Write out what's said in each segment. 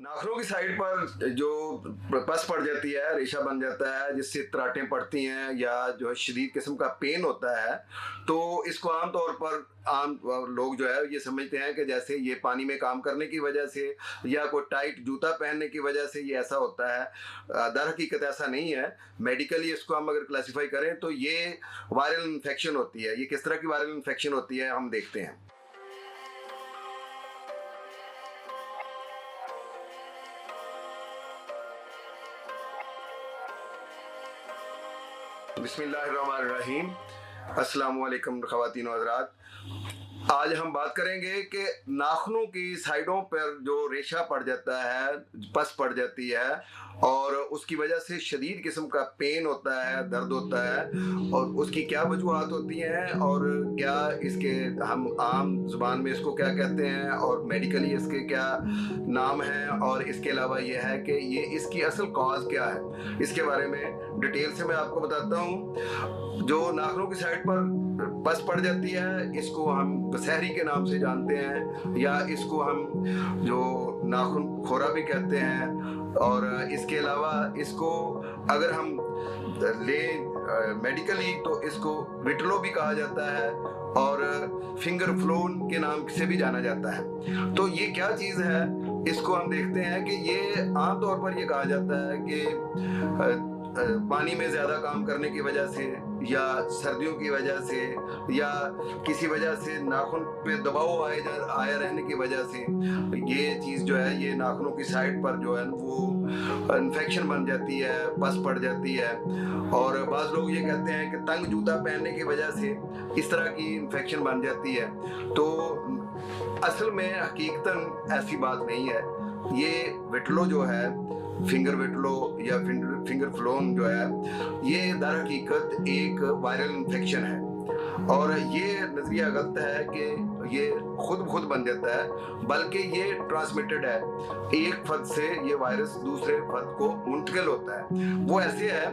नाखूनों की साइड पर जो पस पड़ जाती है, रेशा बन जाता है जिससे तराटें पड़ती हैं या जो है शदीद किस्म का पेन होता है, तो इसको आम तौर पर आम लोग जो है ये समझते हैं कि जैसे ये पानी में काम करने की वजह से या कोई टाइट जूता पहनने की वजह से ये ऐसा होता है। दर हकीकत ऐसा नहीं है। मेडिकली इसको हम अगर क्लासीफाई करें तो ये वायरल इन्फेक्शन होती है। ये किस तरह की वायरल इन्फेक्शन होती है हम देखते हैं। बिस्मिल्लाहिर्रहमानिर्रहीम। अस्सलाम वालेकुम ख़वातीन व हज़रात। आज हम बात करेंगे कि नाखूनों की साइडों पर जो रेशा पड़ जाता है, पस पड़ जाती है और उसकी वजह से शदीद किस्म का पेन होता है, दर्द होता है और उसकी क्या वजूहात होती हैं और क्या इसके हम आम ज़ुबान में इसको क्या कहते हैं और मेडिकली इसके क्या नाम हैं और इसके अलावा ये है कि ये इसकी असल कॉज क्या है, इसके बारे में डिटेल से मैं आपको बताता हूँ। जो नाखूनों की साइड पर पस पड़ जाती है इसको हम बसहरी के नाम से जानते हैं या इसको हम जो नाखून खोरा भी कहते हैं और इसके अलावा इसको अगर हम लें मेडिकली तो इसको विटलो भी कहा जाता है और फिंगर फ्लोन के नाम से भी जाना जाता है। तो ये क्या चीज़ है, इसको हम देखते हैं कि ये आम तौर पर ये कहा जाता है कि पानी में ज़्यादा काम करने की वजह से या सर्दियों की वजह से या किसी वजह से नाखून पे दबाव आया रहने की वजह से ये चीज़ जो है ये नाखूनों की साइड पर जो है वो इन्फेक्शन बन जाती है, पस पड़ जाती है। और बाज़ लोग ये कहते हैं कि तंग जूता पहनने की वजह से इस तरह की इन्फेक्शन बन जाती है। तो असल में हकीकतन ऐसी बात नहीं है। ये विटलो जो है, फिंगर विटलो या फिंगर फ्लोन जो है, ये दर हकीकत एक वायरल इन्फेक्शन है और ये नज़रिया गलत है कि ये खुद बन जाता है, बल्कि ये ट्रांसमिटेड है। एक फर्द से ये वायरस दूसरे फर्द को मुंतकिल होता है। वो ऐसे है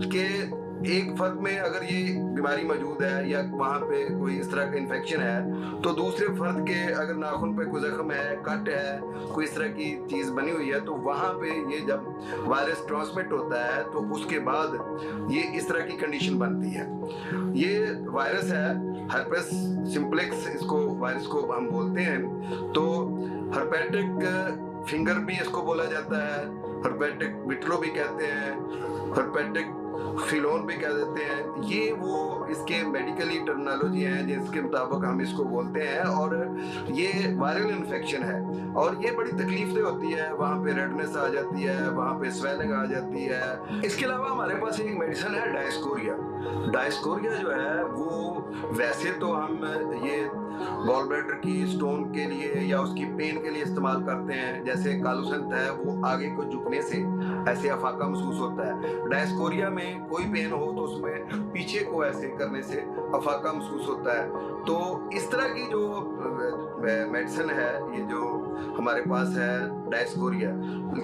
कि एक फर्द में अगर ये बीमारी मौजूद है या वहाँ पे कोई इस तरह का इन्फेक्शन है तो दूसरे फर्द के अगर नाखून पे कोई जख्म है, कट है, कोई इस तरह की चीज़ बनी हुई है तो वहाँ पे ये जब वायरस ट्रांसमिट होता है तो उसके बाद ये इस तरह की कंडीशन बनती है। ये वायरस है हर्पेस सिम्प्लेक्स, इसको वायरस को हम बोलते हैं। तो हर्पेटिक फिंगर भी इसको बोला जाता है, हर्पेटिक विटलो भी कहते हैं, हर्पेटिक फिलोन भी कह देते हैं। ये वो इसके मेडिकली टर्मिनोलॉजी है जिसके मुताबिक हम इसको बोलते हैं और ये वायरल इन्फेक्शन है और ये बड़ी तकलीफ होती है। वहाँ पे रेडनेस आ जाती है, वहाँ पे स्वेलिंग आ जाती है। इसके अलावा हमारे पास एक मेडिसिन है डायस्कोरिया। डायस्कोरिया जो है वो वैसे तो हम ये गॉल ब्लैडर की स्टोन के लिए या उसकी पेन के लिए इस्तेमाल करते हैं। जैसे कालूसंत है वो आगे को झुकने से ऐसे अफाका महसूस होता है। डायस्कोरिया में कोई पेन हो तो उसमें पीछे को ऐसे करने से अफाका महसूस होता है। तो इस तरह की जो मेडिसिन है ये जो हमारे पास है डायस्कोरिया,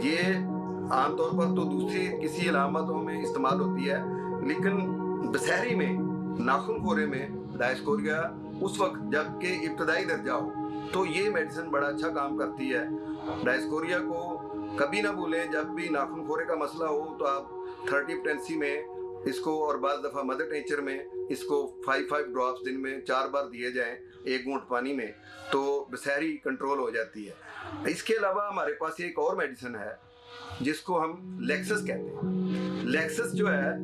ये आमतौर पर तो दूसरी किसी अलामतों में इस्तेमाल होती है, लेकिन बसहरी में नाखून खोरे में डायस्कोरिया उस वक्त जबकि इब्तदाई दर्जा हो तो ये मेडिसिन बड़ा अच्छा काम करती है। डायस्कोरिया को कभी ना भूलें, जब भी नाखून खोरे का मसला हो तो आप 30 पोटेंसी में इसको और बाज़ दफ़ा मदर नेचर में इसको 5 ड्रॉप्स दिन में 4 बार दिए जाएं 1 घूंट पानी में, तो बसहरी कंट्रोल हो जाती है। इसके अलावा हमारे पास एक और मेडिसिन है जिसको हम लेक्सस कहते हैं। लेक्सस जो है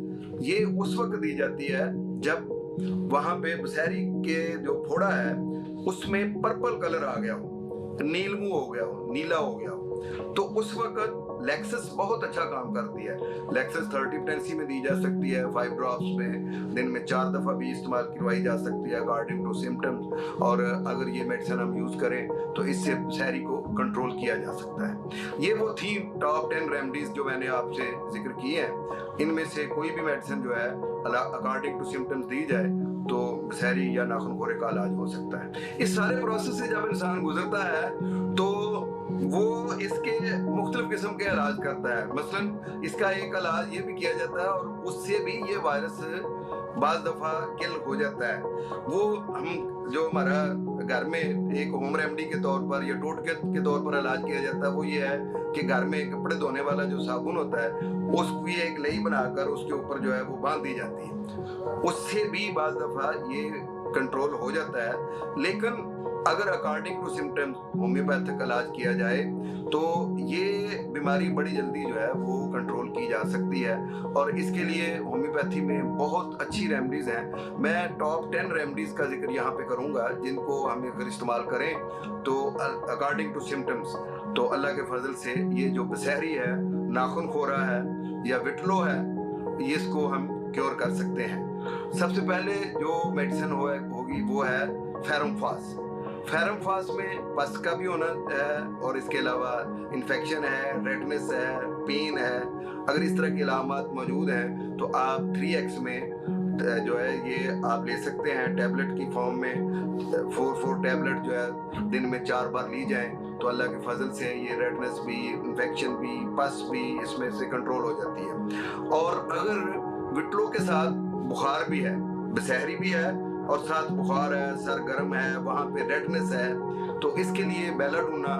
ये उस वक्त दी जाती है जब वहाँ पे बसहरी के जो फोड़ा है उसमें पर्पल कलर आ गया हो, नीलमू हो गया हो, नीला हो गया हो, तो उस वक्त लेक्सस बहुत अच्छा काम करती है। लेक्सस 30 पोटेंसी में दी जा सकती है, 5 ड्रॉप्स में दिन में 4 दफ़ा भी इस्तेमाल करवाई जा सकती है अकॉर्डिंग टू सिम्टम्स। और अगर ये मेडिसिन हम यूज़ करें तो इससे बसहरी को कंट्रोल किया जा सकता है। ये वो थी टॉप 10 रेमेडीज जो मैंने आपसे जिक्र की है। इनमें से कोई भी मेडिसिन जो है अकॉर्डिंग टू सिम्टम्स दी जाए तो बसहरी या नाखून खोरे का इलाज हो सकता है। इस सारे प्रोसेस से जब इंसान गुजरता है तो वो इसके मुख्तलिफ किस्म के इलाज करता है। मसलन इसका एक इलाज ये भी किया जाता है और उससे भी ये वायरस बाज़ दफ़ा किल हो जाता है। वो हम जो हमारा घर में एक होम रेमेडी के तौर पर या टोटके के तौर पर इलाज किया जाता है वो ये है कि घर में कपड़े धोने वाला जो साबुन होता है उसकी एक लई बनाकर उसके ऊपर जो है वो बांध दी जाती है। उससे भी बाज दफा ये कंट्रोल हो जाता है। लेकिन अगर अकॉर्डिंग टू सिम्टम्स होम्योपैथिक इलाज किया जाए तो ये बीमारी बड़ी जल्दी जो है वो कंट्रोल की जा सकती है। और इसके लिए होम्योपैथी में बहुत अच्छी रेमेडीज हैं। मैं टॉप 10 रेमेडीज का जिक्र यहाँ पे करूँगा जिनको हम अगर इस्तेमाल करें तो अकॉर्डिंग टू सिम्टम्स तो अल्लाह के फजल से ये जो बसहरी है, नाखून खोरा है या विटलो है, इसको हम क्योर कर सकते हैं। सबसे पहले जो मेडिसिन होगी वो है फेरम फास। फेरम फास में पस का भी होना है और इसके अलावा इन्फेक्शन है, रेडनेस है, पेन है। अगर इस तरह की अलामत मौजूद हैं तो आप 3x में जो है ये आप ले सकते हैं टैबलेट की फॉर्म में। 4 टैबलेट जो है दिन में 4 बार ली जाएं तो अल्लाह के फजल से ये रेडनेस भी, इन्फेक्शन भी, पस भी इसमें से कंट्रोल हो जाती है। और अगर विटलो के साथ बुखार भी है, बसहरी भी है और साथ बुखार है, सर गर्म है, वहाँ पे रेडनेस है, तो इसके लिए बेलाडोना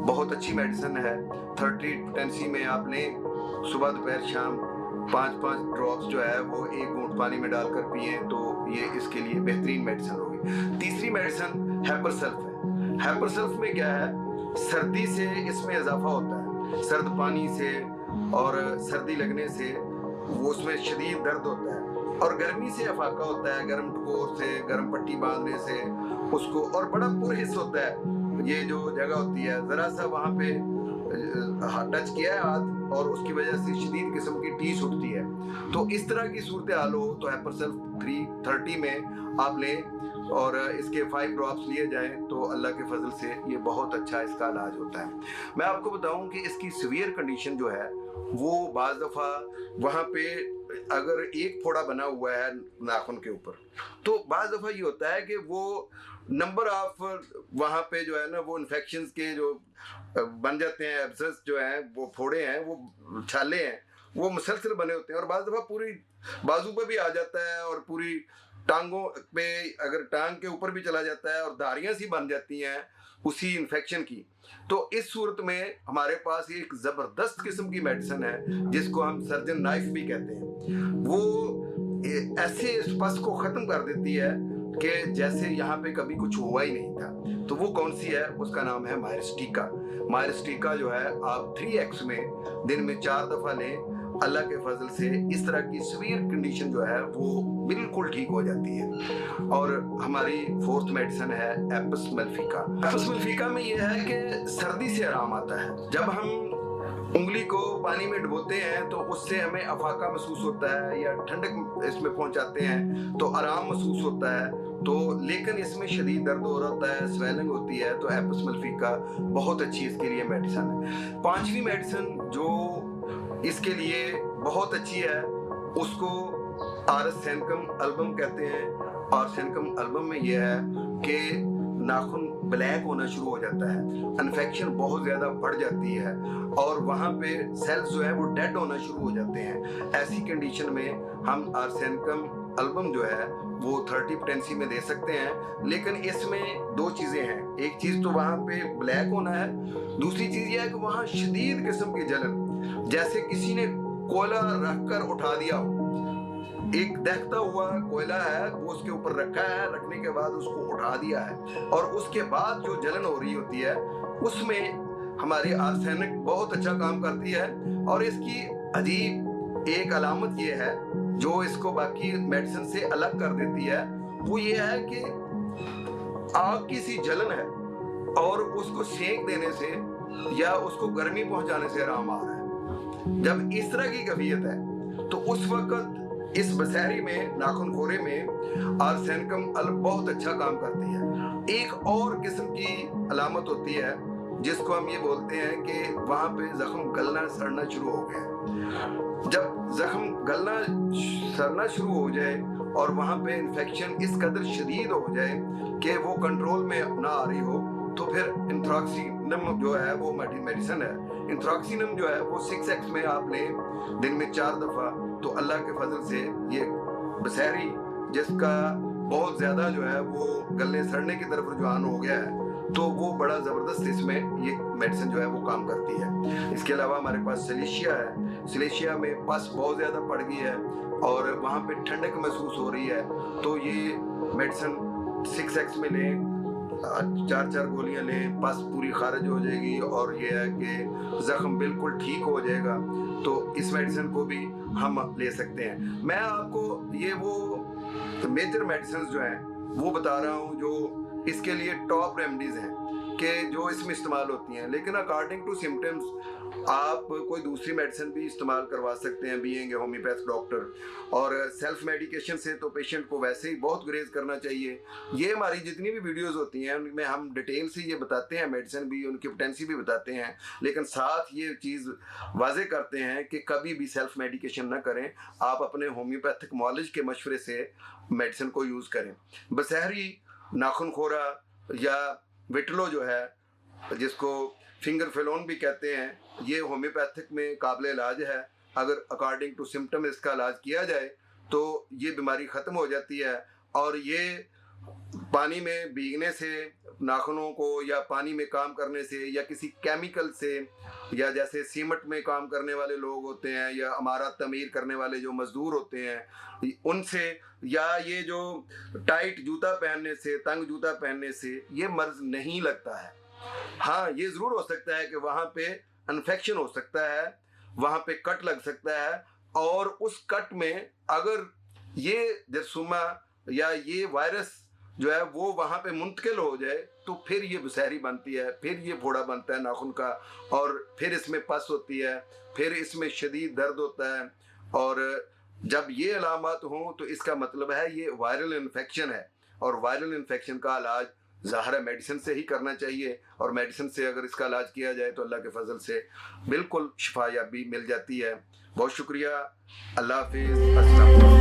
बहुत अच्छी मेडिसिन है। 30 टेंसी में आप लें, सुबह दोपहर शाम 5-5 ड्रॉप्स जो है वो 1 घूंट पानी में डालकर पिए तो ये इसके लिए बेहतरीन मेडिसिन होगी। तीसरी मेडिसिन हेपरसल्फ है। हेपरसल्फ में क्या है, सर्दी से इसमें इजाफा होता है, सर्द पानी से और सर्दी लगने से वो उसमें शदीद दर्द होता है और गर्मी से अफाका होता है, गर्म टकोर से, गर्म पट्टी बांधने से उसको, और बड़ा पुरहिस होता है। ये जो जगह होती है जरा सा वहाँ पे टच किया है हाथ और उसकी वजह से शदीद किस्म की टीस उठती है। तो इस तरह की सूरत हाल हो तो हेपरसल्फ 330 में आप लें और इसके 5 ड्रॉप्स लिए जाएं तो अल्लाह के फजल से ये बहुत अच्छा इसका इलाज होता है। मैं आपको बताऊं कि इसकी सीवियर कंडीशन जो है वो बाज़ दफ़ा वहाँ पे अगर एक फोड़ा बना हुआ है नाखून के ऊपर तो बाज़ दफ़ा ये होता है कि वो नंबर ऑफ वहाँ पे जो है ना वो इन्फेक्शंस के जो बन जाते हैं, एब्सेस जो हैं वो फोड़े हैं, वो छाले हैं, वो मुसलसल बने होते हैं और बाज़ दफ़ा पूरी बाजू पे भी आ जाता है और पूरी टांगों पे, अगर टांग के ऊपर भी चला जाता है और धारियाँ सी बन जाती हैं उसी इन्फेक्शन की। तो इस सूरत में हमारे पास एक ज़बरदस्त किस्म की मेडिसिन है जिसको हम सर्जन नाइफ भी कहते हैं। वो ऐसे इस पस को ख़त्म कर देती है कि जैसे यहाँ पे कभी कुछ हुआ ही नहीं था। तो वो कौन सी है, उसका नाम है मायरिस्टिका। मायरिस्टिका जो है आप 3x में दिन में 4 दफ़ा लें, अल्लाह के फजल से इस तरह की सीवियर कंडीशन जो है वो बिल्कुल ठीक हो जाती है। और हमारी 4th मेडिसिन है एपिस मेलिफिका। एपिस मेलिफिका में ये है कि सर्दी से आराम आता है। जब हम उंगली को पानी में डुबोते हैं तो उससे हमें अफाका महसूस होता है या ठंडक इसमें पहुंचाते हैं तो आराम महसूस होता है। तो लेकिन इसमें शदीद दर्द हो रहा होता है, स्वेलिंग होती है, तो एपिस मेलिफिका बहुत अच्छी इसके लिए मेडिसिन है। 5वीं मेडिसिन जो इसके लिए बहुत अच्छी है उसको आर्सेनिकम एल्बम कहते हैं। आर्सेनिकम एल्बम में यह है कि नाखून ब्लैक होना शुरू हो जाता है, इन्फेक्शन बहुत ज़्यादा बढ़ जाती है और वहाँ पे सेल्स जो है वो डेड होना शुरू हो जाते हैं। ऐसी कंडीशन में हम आर्सेनिकम एल्बम जो है वो 30 पोटेंसी में दे सकते हैं। लेकिन इसमें 2 चीज़ें हैं, एक चीज़ तो वहाँ पे ब्लैक होना है, दूसरी चीज़ ये है कि वहाँ शदीद किस्म की जलन, जैसे किसी ने कोयला रख कर उठा दिया हो। एक दहकता हुआ कोयला है वो उसके ऊपर रखा है, रखने के बाद उसको उठा दिया है और उसके बाद जो जलन हो रही होती है उसमें हमारी आर्सेनिक बहुत अच्छा काम करती है। और इसकी अजीब एक अलामत ये है जो इसको बाकी मेडिसिन से अलग कर देती है, वो ये है कि आग की सी जलन है और उसको सेक देने से या उसको गर्मी पहुंचाने से आराम आ रहा है। जब इस तरह की कैफियत है तो उस वक्त इस बसहरी में, नाखून खोरे में आर्सेनिकम एल्बम बहुत अच्छा काम करती है। एक और किस्म की अलामत होती है जिसको हम ये बोलते हैं कि वहाँ पे जख्म गलना सड़ना शुरू हो गया। जब जख्म गलना सड़ना शुरू हो जाए और वहाँ पे इन्फेक्शन इस कदर शदीद हो जाए कि वो कंट्रोल में ना आ रही हो तो फिर इंथ्रोक्सिनम जो है वो मेडिसिन है। इंथ्रोक्सिनम जो है वो 6x में आप लें दिन में 4 दफ़ा तो अल्लाह के फजल से ये बसहरी जिसका बहुत ज़्यादा जो है वो गलने सड़ने की तरफ रुझान हो गया है, तो वो बड़ा ज़बरदस्त इसमें ये मेडिसिन जो है वो काम करती है। इसके अलावा हमारे पास सिलेशिया है, सिलेशिया में पस बहुत ज़्यादा पड़ गई है और वहाँ पे ठंडक महसूस हो रही है, तो ये मेडिसिन 6x में लें, 4 गोलियां लें, पस पूरी खारिज हो जाएगी और ये है कि ज़ख्म बिल्कुल ठीक हो जाएगा। तो इस मेडिसिन को भी हम ले सकते हैं। मैं आपको ये वो मेजर मेडिसिन जो हैं वो बता रहा हूँ जो इसके लिए टॉप रेमेडीज हैं कि जो इसमें इस्तेमाल होती हैं, लेकिन अकॉर्डिंग टू सिम्टम्स आप कोई दूसरी मेडिसिन भी इस्तेमाल करवा सकते हैं बीइंग ए होम्योपैथ डॉक्टर। और सेल्फ मेडिकेशन से तो पेशेंट को वैसे ही बहुत गुरेज करना चाहिए। ये हमारी जितनी भी वीडियोस होती हैं उनमें हम डिटेल से ये बताते हैं, मेडिसिन भी, उनकी पोटेंसी भी बताते हैं, लेकिन साथ ये चीज़ वाजे करते हैं कि कभी भी सेल्फ मेडिकेशन ना करें, आप अपने होम्योपैथिक मॉलेज के मशवरे से मेडिसिन को यूज़ करें। बसहरी, नाखून खोरा या विटलो जो है जिसको फिंगर फेलोन भी कहते हैं, ये होम्योपैथिक में काबिल इलाज है। अगर अकॉर्डिंग टू सिम्टम इसका इलाज किया जाए तो ये बीमारी ख़त्म हो जाती है। और ये पानी में भीगने से, नाखूनों को या पानी में काम करने से या किसी केमिकल से, या जैसे सीमेंट में काम करने वाले लोग होते हैं या इमारत तमीर करने वाले जो मजदूर होते हैं उनसे, या ये जो टाइट जूता पहनने से, तंग जूता पहनने से ये मर्ज नहीं लगता है। हाँ, ये ज़रूर हो सकता है कि वहाँ पे इन्फेक्शन हो सकता है, वहाँ पे कट लग सकता है, और उस कट में अगर ये जरसूमा या ये वायरस जो है वो वहाँ पे मुंतकिल हो जाए तो फिर ये बसहरी बनती है, फिर ये फोड़ा बनता है नाखून का, और फिर इसमें पस होती है, फिर इसमें शदीद दर्द होता है। और जब ये अलामत हों तो इसका मतलब है ये वायरल इन्फेक्शन है, और वायरल इन्फेक्शन का इलाज ज़ाहिर है मेडिसिन से ही करना चाहिए। और मेडिसिन से अगर इसका इलाज किया जाए तो अल्लाह के फजल से बिल्कुल शिफायाबी मिल जाती है। बहुत शुक्रिया, अल्लाह हाफिज़, अस्सलाम वालेकुम।